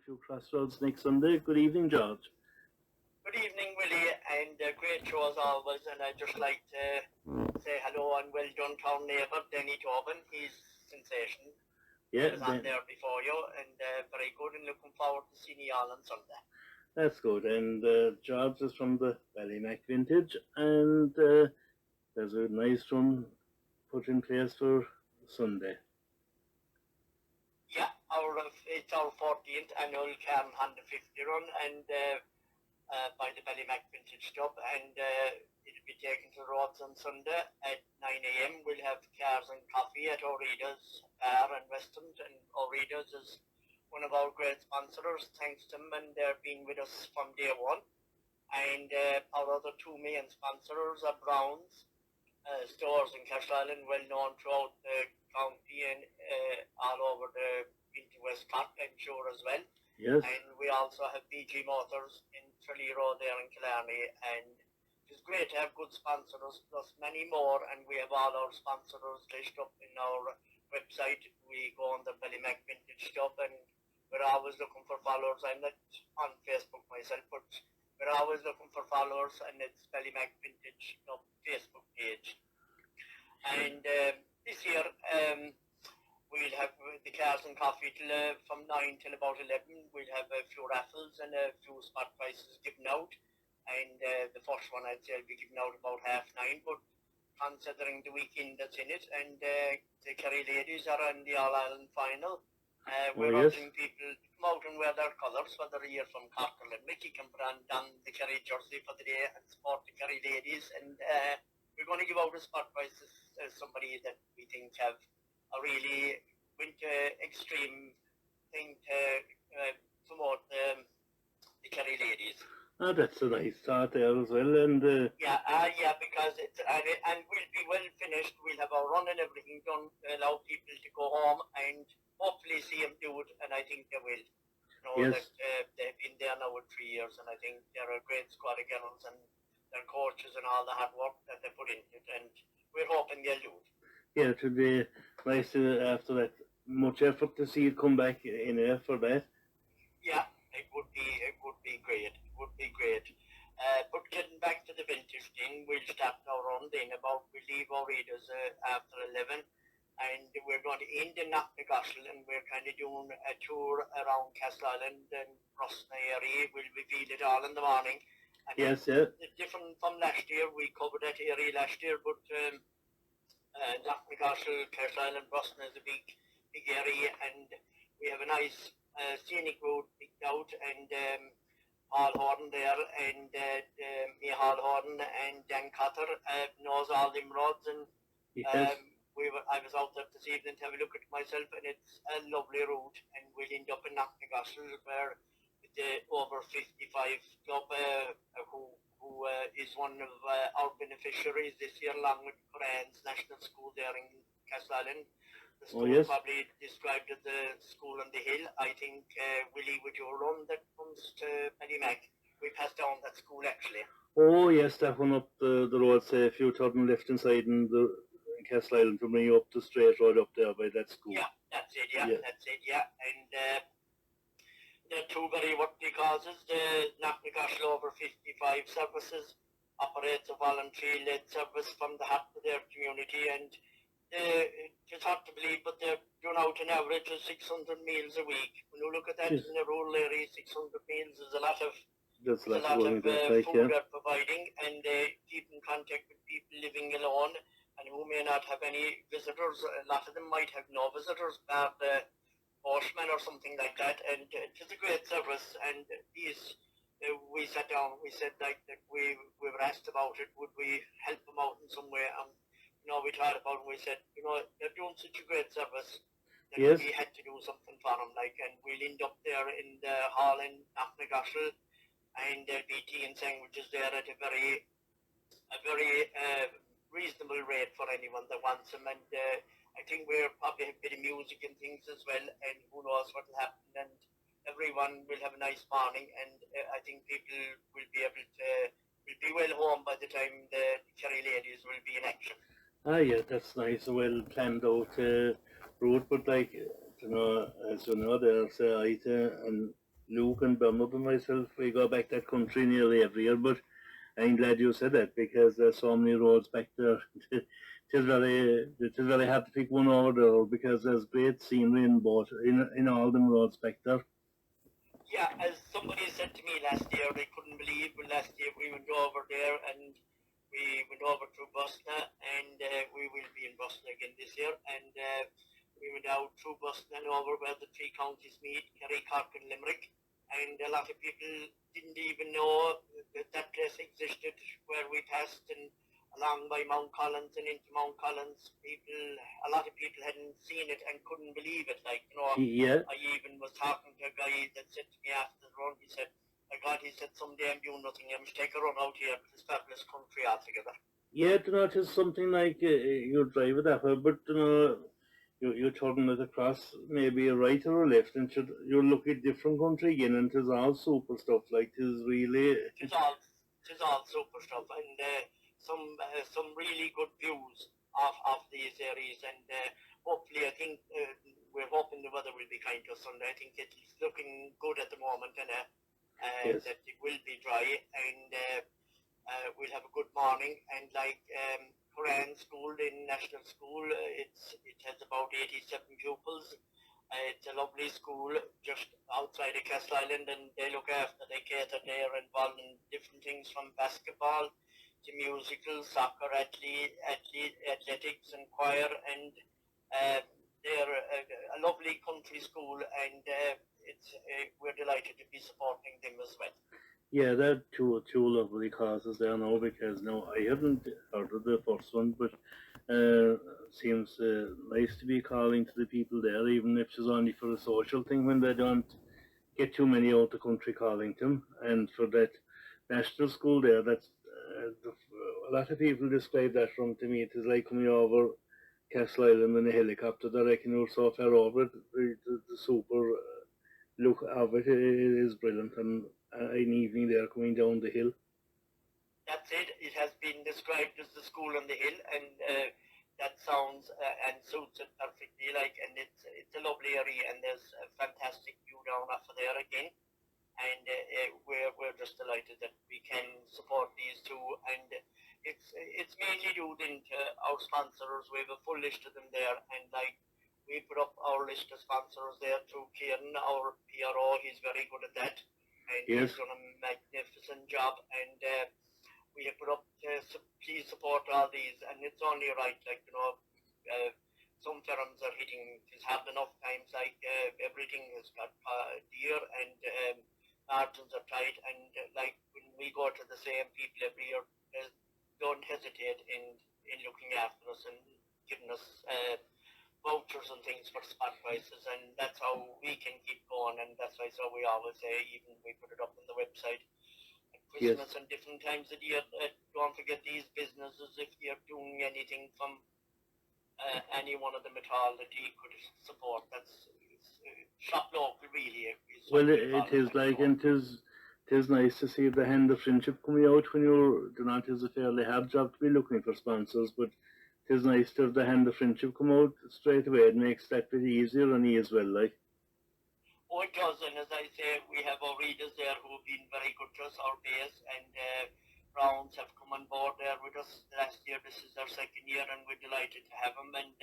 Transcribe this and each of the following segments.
few crossroads next Sunday. Good evening, George. Good evening, Willie, and great show as always. And I'd just like to say hello and well done to our neighbour, Denny Tobin. He's sensation. Yeah, He was on there before you, and very good, and looking forward to seeing you all on Sunday. that's good. And George is from the Ballymac vintage, and there's a nice run put in place for Sunday. Yeah, it's our 14th annual Cairn 150 run, and by the Ballymac Vintage Club, and it'll be taken to the roads on Sunday at 9 a.m. We'll have cars and coffee at O'Reilly's Bar and Restaurant, and O'Reilly's is one of our great sponsors, thanks to them, and they've been with us from day one. And our other two main sponsors are Brown's stores in Cashland, well known throughout the county and all over the into West Cork, I'm sure, as well. Yes. And we also have BG Motors in Tralee Road there in Killarney, and it's great to have good sponsors, plus many more, and we have all our sponsors listed up in our website. We go on the Ballymac Vintage Club, and we're always looking for followers. I'm not on Facebook myself, but we're always looking for followers, and it's Ballymac Vintage Club Facebook page. And this year, we'll have the cars and coffee till, from 9 till about 11. We'll have a few raffles and a few spot prices given out. And the first one I'd say will be given out about 9:30. But considering the weekend that's in it, and the Kerry ladies are in the All-Ireland final, we're urging people to come out and wear their colours, whether you're from Cork or Limerick. You can put on the Kerry jersey for the day and support the Kerry ladies. And we're going to give out a spot prize as somebody that we think have a really winter extreme thing to promote the Kerry ladies. Oh, that's a nice start there as well. And yeah, because it's and we'll be well finished. We'll have our run and everything done to allow people to go home and hopefully see them do it. And I think they will. You know, yes. That they've been there now for 3 years, and I think they're a great squad of girls and their coaches and all the hard work that they put into it. And we're hoping they'll do it. Yeah, it would be nice after that much effort to see it come back in there for that. Yeah, it would be great. It would be great. But getting back to the vintage thing, we'll start our run then we leave our readers after 11, and we're going to end in Knocknagoshel, and we're kind of doing a tour around Castleisland and Rosna area. We'll reveal it all in the morning. And yes, yeah. Different from last year, we covered that area last year, but Knocknagoshel, Castleisland, Rosna is a big area, and we have a nice scenic road picked out, and Hall Horton there, and me Hall Horton and Dan Cotter knows all them roads, and yes. I was out there this evening to have a look at it myself, and it's a lovely route, and we'll end up in Knocknagoshel where with the over 55 club who is one of our beneficiaries this year, along with Coran's National School there in Castleisland. The school probably described as the school on the hill. I think, Willie, with your run that comes to Ballymac, we passed down that school actually. Oh yes, that one up the road, say if you turn left inside in the Castleisland to bring you up the straight road up there by that school. Yeah, that's it, that's it. And the two very worthy causes, the Knocknagoshel over 55 services operates a voluntary-led service from the heart of their community, and it's hard to believe, but they're doing out an average of 600 meals a week. When you look at that in a rural area, 600 meals is a lot of food they're providing, and they keep in contact with people living alone and who may not have any visitors. A lot of them might have no visitors, bar the postman or something like that, and it's a great service. And we sat down, we said that we were asked about it, would we help them out in some way? We thought about it, and we said, they're doing such a great service that we had to do something for them, and we'll end up there in the hall in Knocknagoshel, and there'll be tea and sandwiches there at a very reasonable rate for anyone that wants them, and I think we'll probably have a bit of music and things as well, and who knows what will happen, and everyone will have a nice morning, and I think people will be well home by the time the Kerry ladies will be in action. Ah, yeah, that's nice, a well planned out route, but as you know, there's Aita and Luke and Bernard and myself, we go back that country nearly every year, but I'm glad you said that because there's so many roads back there. It is very hard to pick one over there because there's great scenery in both in all them roads back there. Yeah, as somebody said to me last year, they couldn't believe, but last year we went over there and we went over to Bosna, and we will be in Bosna again this year, and we went out through Bosna and over where the three counties meet, Kerry, Cork and Limerick, and a lot of people didn't even know that that place existed where we passed, and along by Mount Collins and into Mount Collins, a lot of people hadn't seen it and couldn't believe it, like, you know. Yeah, I even was talking to a guy that said to me after the run, he said, my God, he said, someday I'm doing nothing, I must take a run out here to this fabulous country altogether. yeah, it is something like you drive it that way, but you turn it across maybe a right or a left, and you look at different country again, and it's all super stuff. Like it's really, It is all super stuff, and some really good views of these areas, and hopefully I think we're hoping the weather will be kind to us Sunday. I think it's looking good at the moment, and yes, that it will be dry, and we'll have a good morning. And like Quran School in National School, it has about 87 pupils. It's a lovely school just outside of Castle Island, and they look after, they cater, they're involved in different things from basketball to musical, soccer, athletics and choir, and they're a lovely country school, and we're delighted to be supporting them as well. yeah, they're two lovely causes there now because no, I haven't heard of the first one, but seems nice to be calling to the people there, even if it's only for a social thing when they don't get too many out the country calling to them. And for that national school there, that's a lot of people describe that from to me. It is like coming over Castle Island in a helicopter. They reckon you're so far over it. The super look of it is brilliant, and an evening there coming down the hill. That's it. It has been described as the school on the hill, and that sounds and suits it perfectly. Like, and it's a lovely area, and there's a fantastic view down off of there again. And we're just delighted that we can support these two, and it's mainly due to our sponsors. We have a full list of them there, and like we put up our list of sponsors there through Kieran, our PRO. He's very good at that, and Yes. he's done a magnificent job. And we have put up, please support all these, and it's only right, like, you know, some firms are hitting is hard enough times, like everything has got dear, and margins are tight, and like when we go to the same people every year, don't hesitate in looking after us and giving us vouchers and things for spot prices, and that's how we can keep going, and that's why so we always say, even we put it up on the website at Christmas and different times of the year, don't forget these businesses if you're doing anything from any one of them at all that you could support. That's shop local, really. Well, it is like, and it is nice to see the hand of friendship coming out when you're doing it. Is a fairly hard job to be looking for sponsors, but it is nice to have the hand of friendship come out straight away. It makes that bit easier on you as well, like. Oh, it does, and as I say, we have our readers there who have been very good to us, our base, and Browns have come on board there with us last year. This is their second year, and we're delighted to have them. And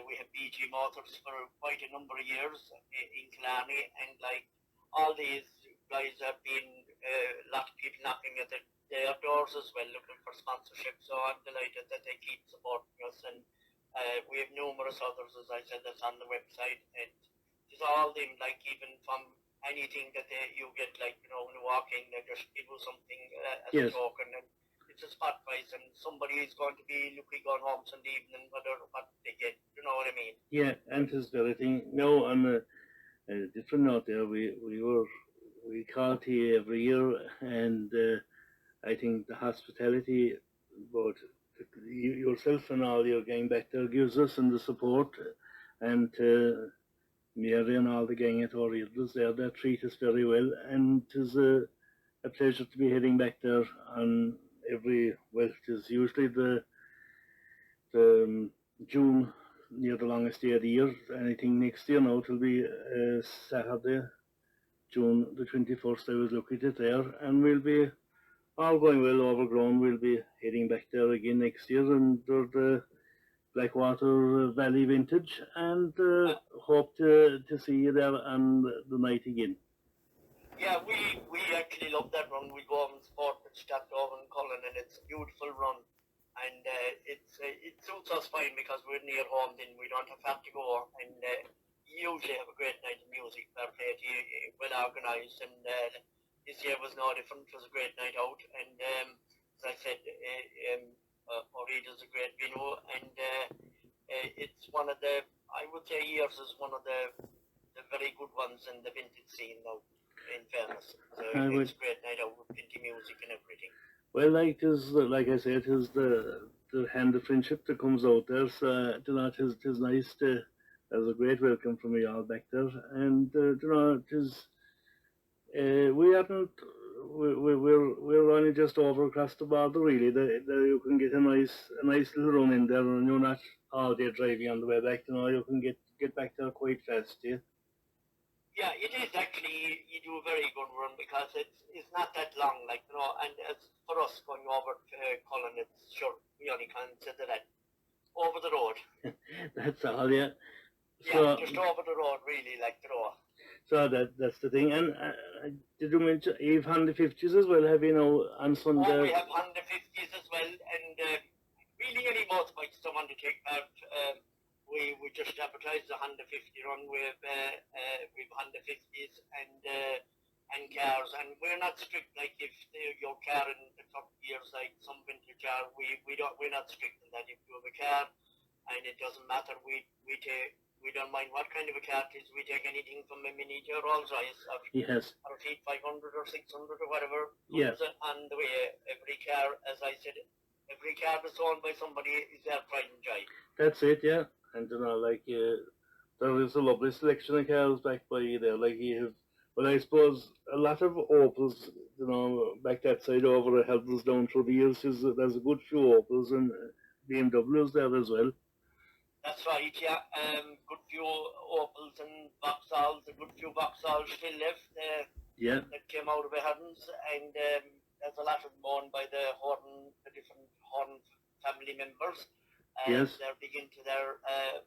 we have BG Motors for quite a number of years in Killarney, and like all these guys have been a lot of people knocking at their doors as well, looking for sponsorship. So I'm delighted that they keep supporting us, and we have numerous others, as I said, that's on the website, and it's all them, like even from anything that you get, like, you know, when you walk in, they just give you something as a token, and it's a spot price, and somebody is going to be looking going home Sunday evening whether what they get, you know what I mean? Yeah, and it's the other thing. No, on a different note there, we call to you every year, and I think the hospitality, both yourself and all your gang back there, gives us and the support, and Mary and all the gang at Orientals there, they treat us very well, and it is a pleasure to be heading back there on well, it is usually the June, near the longest day of the year. Anything next year now, it'll be Saturday, June the 21st. I was looking at it there, and we'll be all going well overgrown. We'll be heading back there again next year under the Blackwater Valley Vintage, and hope to see you there on the night again. Yeah, we actually love that run. We go over and support with Stadtdover and Cullen, and it's a beautiful run. And it suits us fine because we're near home, then we don't have to go. And you usually have a great night of music, fair play to you, well organised. And this year was no different. It was a great night out. And as I said, O'Reilly's a great venue. And it's one of the, I would say, years is one of the very good ones in the vintage scene now, in fairness. So it's a great night out with vintage music and everything. Well, like I said, it's the hand of friendship that comes out there. So, tis nice to. There's a great welcome from you all back there, and we're only just over across the border. Really, you can get a nice little run in there, and you're not all day driving on the way back. You can get back there quite fast. Yeah. Yeah, it is actually. You do a very good run because it's not that long, and as for us going over to Cullen, it's sure we only consider that over the road. That's all, yeah. So, just over the road, really, So that's the thing. And did you mention you've Honda 50s as well? Have you on Sunday? Oh, we have Honda 50s as well, and really any motorbikes that want to take part. We just advertised the Honda 50 run with Honda 50s and cars, and we're not strict like if your car in the top years like some vintage car, we're not strict in that. If you have a car and it doesn't matter, we don't mind what kind of a car it is. We take anything from a Mini to a Rolls Royce or a Fiat 500 or 600 or whatever. Yeah. And the way every car, as I said, every car that's owned by somebody is their pride and joy. That's it, yeah. And there is a lovely selection of cars back by you there. Like you have, well, I suppose a lot of Opels, back that side over it helps us down through the years. There's a good few Opels and BMWs there as well. That's right, yeah. Good few Opels and Vauxhalls, a good few Vauxhalls still left. That came out of the heavens, and there's a lot of them owned by the different Horn family members. Yes. They're big into their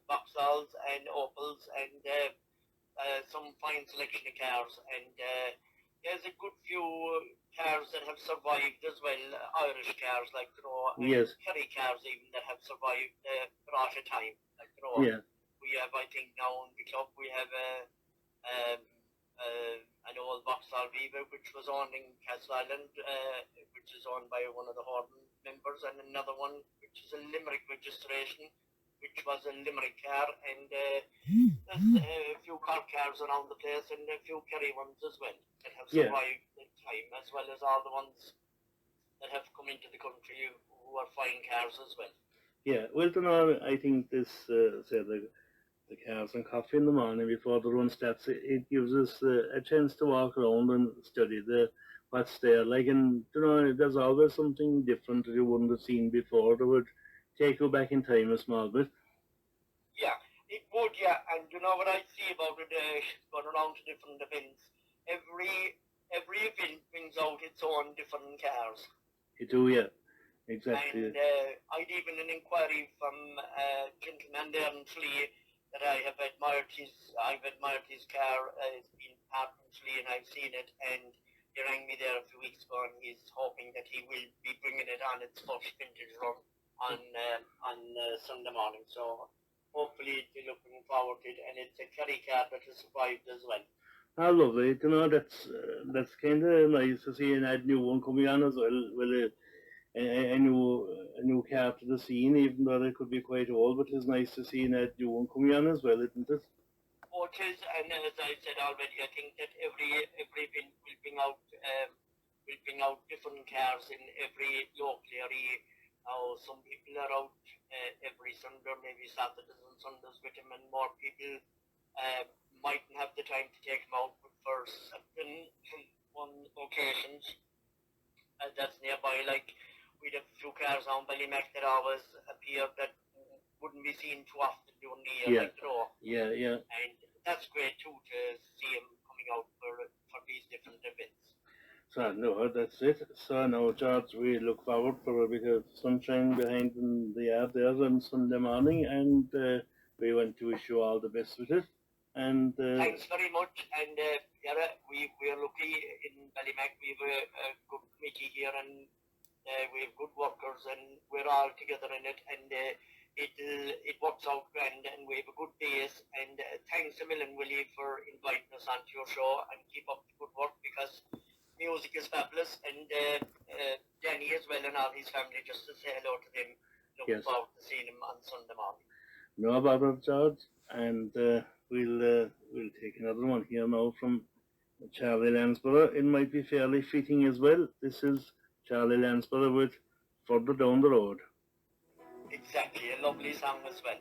Vauxhalls and Opels and some fine selection of cars. And there's a good few cars that have survived as well, Irish cars yes. Kerry cars even that have survived the rush of time. Yeah. We have, I think, now in the club, we have an old Vauxhall Viva which was owned in Castle Island, which is owned by one of the Horton members, and another one which is a Limerick registration, which was a Limerick car, and there's a few car cars around the place and a few Kerry ones as well that have survived the time, as well as all the ones that have come into the country who are fine cars as well. Yeah, well, I think this, say the cars and coffee in the morning before the run starts, it gives us a chance to walk around and study what's there. And there's always something different that you wouldn't have seen before that would take you back in time a small bit. Yeah, it would, yeah. And what I see about it, going around to different events, every event brings out its own different cars. You do, yeah. Exactly. And I'd even an inquiry from a gentleman there in Tralee that I've admired his car. It's been parked in Tralee and I've seen it, and he rang me there a few weeks ago, and he's hoping that he will be bringing it on its first vintage run on Sunday morning. So hopefully they're looking forward to it, and it's a Kerry car that has survived as well. Oh, lovely. That's kind of nice to see an new one coming on as well. Well, a new car to the scene, even though they could be quite old, but it's nice to see a new one coming on as well, isn't it? Oh, it is, and as I said already, I think that every event will bring out different cars in every local area. Now, some people are out every Sunday, maybe Saturdays and Sundays with them, and more people mightn't have the time to take them out, but for certain occasions that's nearby, like we'd have a few cars on Ballymac that always appear that wouldn't be seen too often during the year, Yeah. like Yeah. And that's great too to see them coming out for So, no, that's it. So now, George, we look forward for a bit of sunshine behind in the yard there on Sunday morning, and we want to wish you all the best with it. And Thanks very much. And yeah, we are lucky in Ballymac. We have a good committee here, and we have good workers, and we're all together in it. And it works out grand, and we have a good base. And thanks a million, Willie, for inviting us onto your show, and keep up the good work, because music is fabulous. And Danny as well, and all his family, just to say hello to them. Looking yes, forward to seeing him on Sunday morning. no bother, George. And we'll take another one here now from Charlie Lansborough. It might be fairly fitting as well. This is Charlie Lansborough with Further Down the Road. Exactly, a lovely song as well.